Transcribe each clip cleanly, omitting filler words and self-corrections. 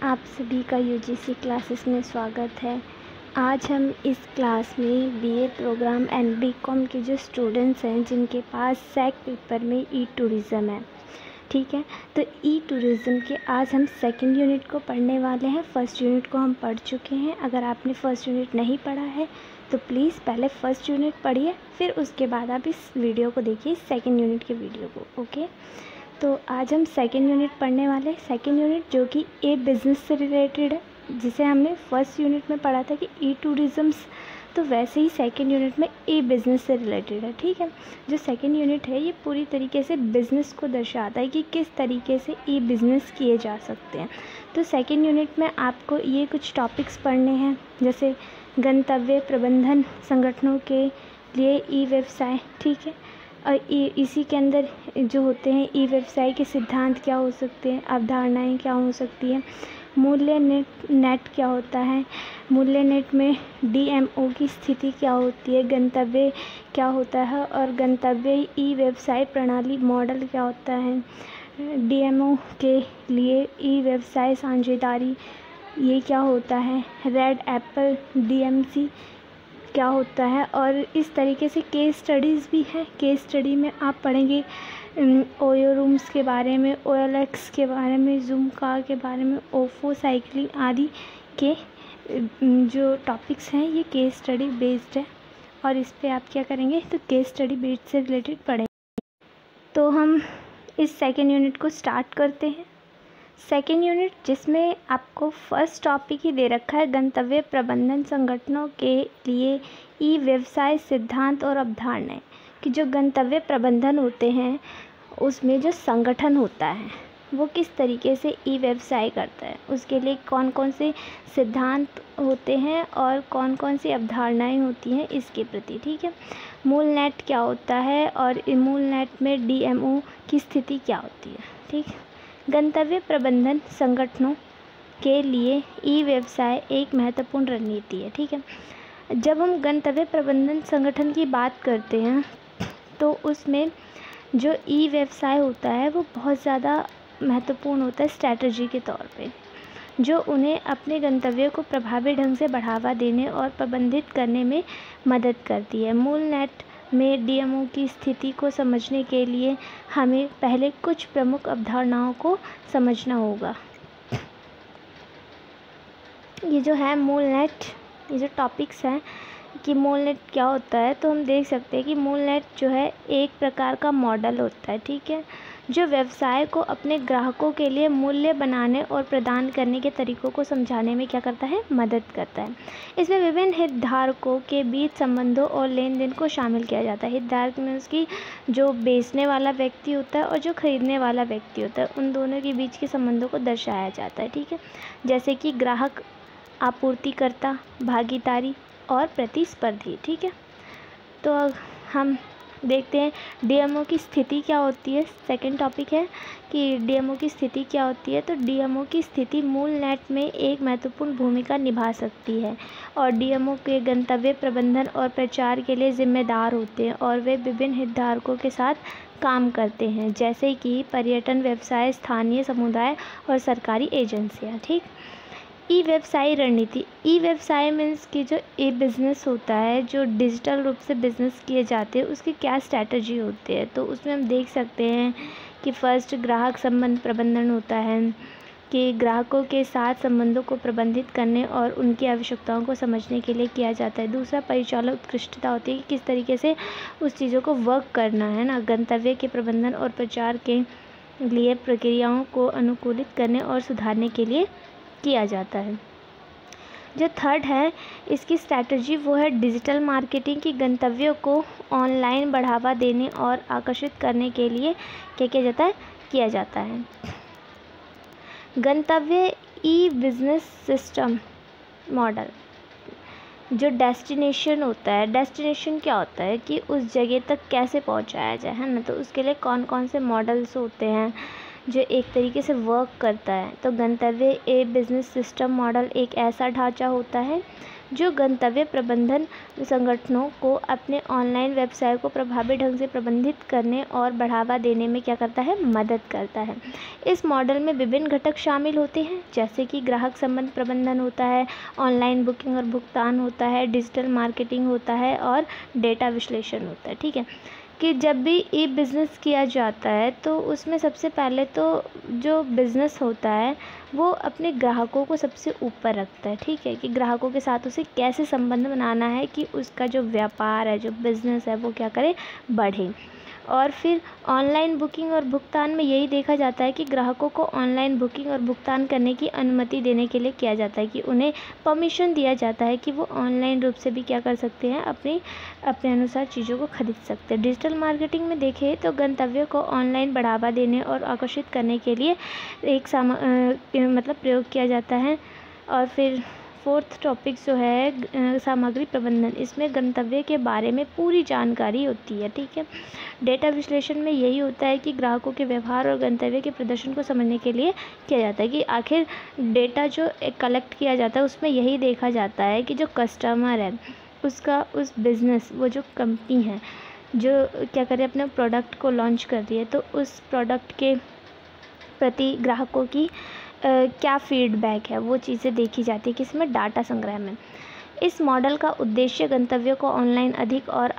आप सभी का यूजीसी क्लासेस में स्वागत है। आज हम इस क्लास में बीए प्रोग्राम एंड बीकॉम के जो स्टूडेंट्स हैं जिनके पास सैक पेपर में ई टूरिज़्म है, ठीक है, तो ई टूरिज़्म के आज हम सेकंड यूनिट को पढ़ने वाले हैं। फर्स्ट यूनिट को हम पढ़ चुके हैं। अगर आपने फर्स्ट यूनिट नहीं पढ़ा है तो प्लीज़ पहले फर्स्ट यूनिट पढ़िए, फिर उसके बाद आप इस वीडियो को देखिए, सेकंड यूनिट के वीडियो को। ओके, तो आज हम सेकंड यूनिट पढ़ने वाले हैं। सेकंड यूनिट जो कि ए बिज़नेस से रिलेटेड है, जिसे हमने फर्स्ट यूनिट में पढ़ा था कि ई टूरिज़म्स, तो वैसे ही सेकंड यूनिट में ए बिज़नेस से रिलेटेड है, ठीक है। जो सेकंड यूनिट है ये पूरी तरीके से बिज़नेस को दर्शाता है कि किस तरीके से ई बिज़नेस किए जा सकते हैं। तो सेकंड यूनिट में आपको ये कुछ टॉपिक्स पढ़ने हैं, जैसे गंतव्य प्रबंधन संगठनों के लिए ई व्यवसाय, ठीक है। और इसी के अंदर जो होते हैं ई व्यवसाय के सिद्धांत क्या हो सकते हैं, अवधारणाएं क्या हो सकती हैं, मूल्य नेट क्या होता है, मूल्य नेट में डीएमओ की स्थिति क्या होती है, गंतव्य क्या होता है और गंतव्य ई व्यवसाय प्रणाली मॉडल क्या होता है, डीएमओ के लिए ई व्यवसाय साझेदारी ये क्या होता है, रेड एप्पल डीएमसी क्या होता है। और इस तरीके से केस स्टडीज़ भी हैं। केस स्टडी में आप पढ़ेंगे ओयो रूम्स के बारे में, ओएलएक्स के बारे में, जूम कार के बारे में, ओफो साइकिलिंग आदि के जो टॉपिक्स हैं ये केस स्टडी बेस्ड है और इस पे आप क्या करेंगे तो केस स्टडी बेस्ड से रिलेटेड पढ़ेंगे। तो हम इस सेकेंड यूनिट को स्टार्ट करते हैं। सेकेंड यूनिट जिसमें आपको फर्स्ट टॉपिक ही दे रखा है गंतव्य प्रबंधन संगठनों के लिए ई व्यवसाय सिद्धांत और अवधारणाएं, कि जो गंतव्य प्रबंधन होते हैं उसमें जो संगठन होता है वो किस तरीके से ई व्यवसाय करता है, उसके लिए कौन कौन से सिद्धांत होते हैं और कौन कौन सी अवधारणाएं होती हैं इसके प्रति, ठीक है। मूल नेट क्या होता है और मूल नेट में डीएमओ की स्थिति क्या होती है, ठीक है। गंतव्य प्रबंधन संगठनों के लिए ई व्यवसाय एक महत्वपूर्ण रणनीति है, ठीक है। जब हम गंतव्य प्रबंधन संगठन की बात करते हैं तो उसमें जो ई व्यवसाय होता है वो बहुत ज़्यादा महत्वपूर्ण होता है स्ट्रैटेजी के तौर पे, जो उन्हें अपने गंतव्यों को प्रभावी ढंग से बढ़ावा देने और प्रबंधित करने में मदद करती है। मूल नेट में डीएमओ की स्थिति को समझने के लिए हमें पहले कुछ प्रमुख अवधारणाओं को समझना होगा। ये जो है मूल नेट, ये जो टॉपिक्स हैं कि मूल नेट क्या होता है, तो हम देख सकते हैं कि मूल नेट जो है एक प्रकार का मॉडल होता है, ठीक है, जो व्यवसाय को अपने ग्राहकों के लिए मूल्य बनाने और प्रदान करने के तरीकों को समझाने में क्या करता है, मदद करता है। इसमें विभिन्न हितधारकों के बीच संबंधों और लेन देन को शामिल किया जाता है। हितधारक मीन्स की जो बेचने वाला व्यक्ति होता है और जो खरीदने वाला व्यक्ति होता है, उन दोनों के बीच के संबंधों को दर्शाया जाता है, ठीक है। जैसे कि ग्राहक, आपूर्तिकर्ता, भागीदारी और प्रतिस्पर्धी, ठीक है। तो हम देखते हैं डीएमओ की स्थिति क्या होती है। सेकंड टॉपिक है कि डीएमओ की स्थिति क्या होती है। तो डीएमओ की स्थिति मूल नेट में एक महत्वपूर्ण भूमिका निभा सकती है और डीएमओ के गंतव्य प्रबंधन और प्रचार के लिए जिम्मेदार होते हैं और वे विभिन्न हितधारकों के साथ काम करते हैं, जैसे कि पर्यटन व्यवसाय, स्थानीय समुदाय और सरकारी एजेंसियाँ, ठीक। ई व्यवसाय रणनीति, ई व्यवसाय मीन्स कि जो ई बिज़नेस होता है, जो डिजिटल रूप से बिज़नेस किए जाते हैं, उसकी क्या स्ट्रैटेजी होती है। तो उसमें हम देख सकते हैं कि फर्स्ट ग्राहक संबंध प्रबंधन होता है, कि ग्राहकों के साथ संबंधों को प्रबंधित करने और उनकी आवश्यकताओं को समझने के लिए किया जाता है। दूसरा परिचालन उत्कृष्टता होती है कि किस तरीके से उस चीज़ों को वर्क करना है ना, गंतव्य के प्रबंधन और प्रचार के लिए प्रक्रियाओं को अनुकूलित करने और सुधारने के लिए किया जाता है। जो थर्ड है इसकी स्ट्रैटेजी वो है डिजिटल मार्केटिंग, की गंतव्यों को ऑनलाइन बढ़ावा देने और आकर्षित करने के लिए क्या किया जाता है। गंतव्य ई बिज़नेस सिस्टम मॉडल, जो डेस्टिनेशन होता है, डेस्टिनेशन क्या होता है कि उस जगह तक कैसे पहुंचाया जाए, है ना। तो उसके लिए कौन कौन से मॉडल्स होते हैं जो एक तरीके से वर्क करता है। तो गंतव्य ए बिज़नेस सिस्टम मॉडल एक ऐसा ढांचा होता है जो गंतव्य प्रबंधन संगठनों को अपने ऑनलाइन वेबसाइट को प्रभावी ढंग से प्रबंधित करने और बढ़ावा देने में क्या करता है, मदद करता है। इस मॉडल में विभिन्न घटक शामिल होते हैं, जैसे कि ग्राहक संबंध प्रबंधन होता है, ऑनलाइन बुकिंग और भुगतान होता है, डिजिटल मार्केटिंग होता है और डेटा विश्लेषण होता है। ठीक है, कि जब भी ई बिज़नेस किया जाता है तो उसमें सबसे पहले तो जो बिज़नेस होता है वो अपने ग्राहकों को सबसे ऊपर रखता है। ठीक है, कि ग्राहकों के साथ उसे कैसे संबंध बनाना है कि उसका जो व्यापार है, जो बिज़नेस है, वो क्या करे, बढ़े। और फिर ऑनलाइन बुकिंग और भुगतान में यही देखा जाता है कि ग्राहकों को ऑनलाइन बुकिंग और भुगतान करने की अनुमति देने के लिए किया जाता है, कि उन्हें परमिशन दिया जाता है कि वो ऑनलाइन रूप से भी क्या कर सकते हैं, अपने अनुसार चीज़ों को खरीद सकते हैं। डिजिटल मार्केटिंग में देखें तो गंतव्य को ऑनलाइन बढ़ावा देने और आकर्षित करने के लिए एक मतलब प्रयोग किया जाता है। और फिर फोर्थ टॉपिक जो है सामग्री प्रबंधन, इसमें गंतव्य के बारे में पूरी जानकारी होती है। ठीक है, डेटा विश्लेषण में यही होता है कि ग्राहकों के व्यवहार और गंतव्य के प्रदर्शन को समझने के लिए किया जाता है, कि आखिर डेटा जो कलेक्ट किया जाता है उसमें यही देखा जाता है कि जो कस्टमर है उसका, उस बिज़नेस, वो जो कंपनी है जो क्या करे, अपने प्रोडक्ट को लॉन्च कर रही है, तो उस प्रोडक्ट के प्रति ग्राहकों की क्या फीडबैक है, वो चीज़ें देखी जाती है कि इसमें डाटा संग्रह में। इस मॉडल का उद्देश्य गंतव्य को ऑनलाइन अधिक और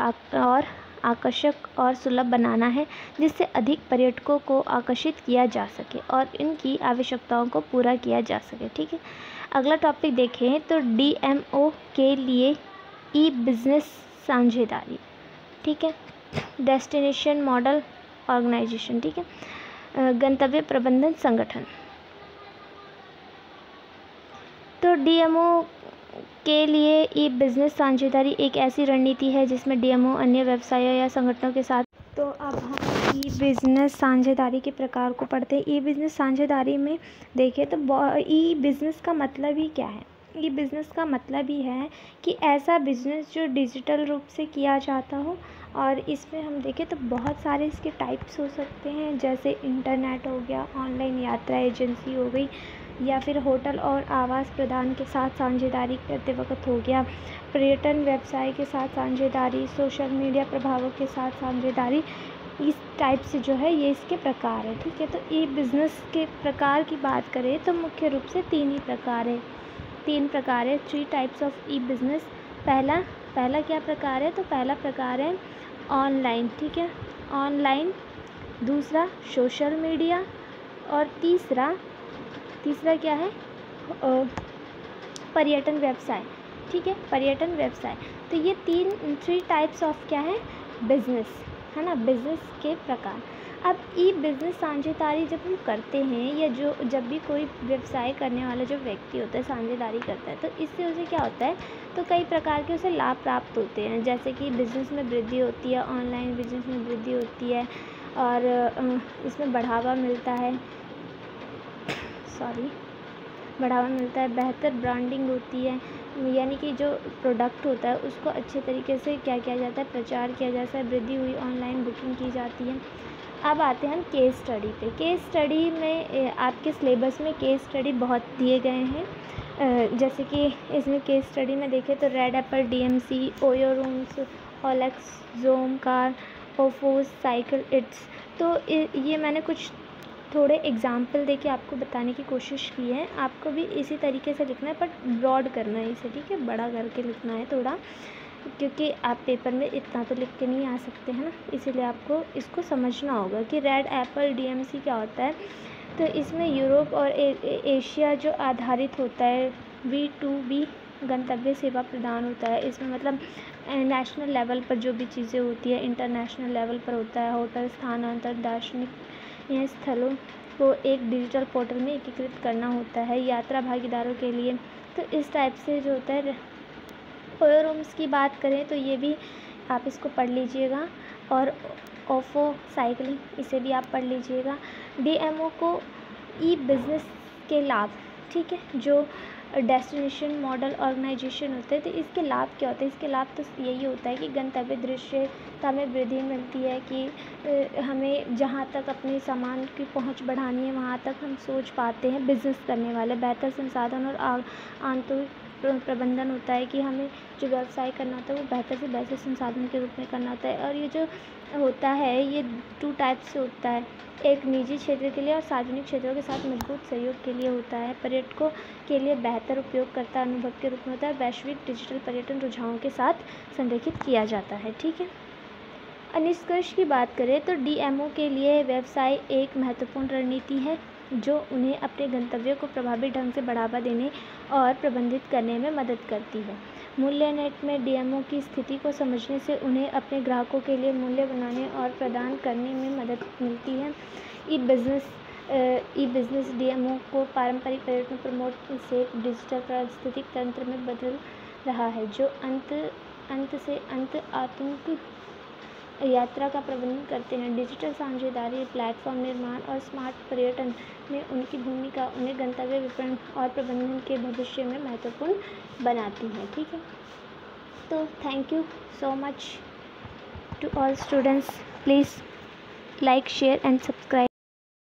आकर्षक और सुलभ बनाना है, जिससे अधिक पर्यटकों को आकर्षित किया जा सके और इनकी आवश्यकताओं को पूरा किया जा सके। ठीक है, अगला टॉपिक देखें तो DMO के लिए ई बिज़नेस साझेदारी। ठीक है, डेस्टिनेशन मॉडल ऑर्गेनाइजेशन। ठीक है, गंतव्य प्रबंधन संगठन। तो DMO के लिए ई बिज़नेस साझेदारी एक ऐसी रणनीति है जिसमें DMO अन्य व्यवसायों या संगठनों के साथ। तो अब हम ई बिज़नेस साझेदारी के प्रकार को पढ़ते हैं। ई बिज़नेस साझेदारी में देखें तो ई बिज़नेस का मतलब ही क्या है। ई बिज़नेस का मतलब ही है कि ऐसा बिज़नेस जो डिजिटल रूप से किया जाता हो, और इसमें हम देखें तो बहुत सारे इसके टाइप्स हो सकते हैं, जैसे इंटरनेट हो गया, ऑनलाइन यात्रा एजेंसी हो गई, या फिर होटल और आवास प्रदान के साथ साझेदारी करते वक्त हो गया, पर्यटन व्यवसाय के साथ साझेदारी, सोशल मीडिया प्रभावों के साथ साझेदारी। इस टाइप से जो है ये इसके प्रकार है। ठीक है, तो ई बिज़नेस के प्रकार की बात करें तो मुख्य रूप से तीन प्रकार है, 3 टाइप्स ऑफ ई बिज़नेस। पहला क्या प्रकार है, तो पहला प्रकार है ऑनलाइन। ठीक है, ऑनलाइन। दूसरा सोशल मीडिया, और तीसरा क्या है, पर्यटन व्यवसाय। ठीक है, पर्यटन व्यवसाय। तो ये 3 टाइप्स ऑफ क्या है, बिज़नेस है ना, बिज़नेस के प्रकार। अब ई बिज़नेस साझेदारी जब हम करते हैं, या जब भी कोई व्यवसाय करने वाला जो व्यक्ति होता है साझेदारी करता है, तो इससे उसे क्या होता है, तो कई प्रकार के उसे लाभ प्राप्त होते हैं, जैसे कि बिज़नेस में वृद्धि होती है, ऑनलाइन बिज़नेस में वृद्धि होती है, और इसमें बढ़ावा मिलता है, बेहतर ब्रांडिंग होती है, यानी कि जो प्रोडक्ट होता है उसको अच्छे तरीके से क्या किया जाता है, प्रचार किया जाता है, वृद्धि हुई, ऑनलाइन बुकिंग की जाती है। अब आते हैं हम केस स्टडी पे। केस स्टडी में आपके सिलेबस में केस स्टडी बहुत दिए गए हैं, जैसे कि इसमें केस स्टडी में देखें तो red apple DMC, OYO rooms, OLX, Zoomcar, ओफोस, साइकिल इट्स। तो ये मैंने कुछ थोड़े एग्जाम्पल देके आपको बताने की कोशिश की है। आपको भी इसी तरीके से लिखना है, पर ब्रॉड करना है इसे। ठीक है, बड़ा करके लिखना है थोड़ा, क्योंकि आप पेपर में इतना तो लिख के नहीं आ सकते हैं ना, इसीलिए आपको इसको समझना होगा कि रेड एप्पल DMC क्या होता है। तो इसमें यूरोप और एशिया जो आधारित होता है, B2B गंतव्य सेवा प्रदान होता है। इसमें मतलब नेशनल लेवल पर जो भी चीज़ें होती है इंटरनेशनल लेवल पर होता है। होटल, स्थानांतर, दार्शनिक यह स्थलों को एक डिजिटल पोर्टल में एकीकृत करना होता है यात्रा भागीदारों के लिए। तो इस टाइप से जो होता है। ओयो रूम्स की बात करें तो ये भी आप इसको पढ़ लीजिएगा, और ओफो साइकिलिंग, इसे भी आप पढ़ लीजिएगा। DMO को ई बिज़नेस के लाभ, ठीक है, जो डेस्टिनेशन मॉडल ऑर्गेनाइजेशन होते हैं, तो इसके लाभ क्या होते हैं। इसके लाभ तो यही होता है कि गंतव्य दृश्यता में वृद्धि मिलती है, कि हमें जहाँ तक अपने सामान की पहुँच बढ़ानी है वहाँ तक हम सोच पाते हैं बिज़नेस करने वाले। बेहतर संसाधन और प्रबंधन होता है कि हमें जो व्यवसाय करना होता है वो बेहतर से बेहतर संसाधन के रूप में करना होता है। और ये जो होता है ये 2 टाइप से होता है, एक निजी क्षेत्र के लिए और सार्वजनिक क्षेत्रों के साथ मजबूत सहयोग के लिए होता है। पर्यटकों के लिए बेहतर उपयोगकर्ता अनुभव के रूप में होता है। वैश्विक डिजिटल पर्यटन रुझानों के साथ संरेखित किया जाता है। ठीक है, निष्कर्ष की बात करें तो DMO के लिए व्यवसाय एक महत्वपूर्ण रणनीति है जो उन्हें अपने गंतव्यों को प्रभावी ढंग से बढ़ावा देने और प्रबंधित करने में मदद करती है। मूल्य नेट में DMO की स्थिति को समझने से उन्हें अपने ग्राहकों के लिए मूल्य बनाने और प्रदान करने में मदद मिलती है। ई बिजनेस DMO को पारंपरिक पर्यटन प्रमोट से डिजिटल पारिस्थितिक तंत्र में बदल रहा है, जो अंत से अंत आतंक यात्रा का प्रबंधन करते हैं। डिजिटल साझेदारी, प्लेटफॉर्म निर्माण और स्मार्ट पर्यटन में उनकी भूमिका उन्हें गंतव्य विपणन और प्रबंधन के भविष्य में महत्वपूर्ण बनाती है। ठीक है, तो thank you so much to all students. Please like, share and subscribe.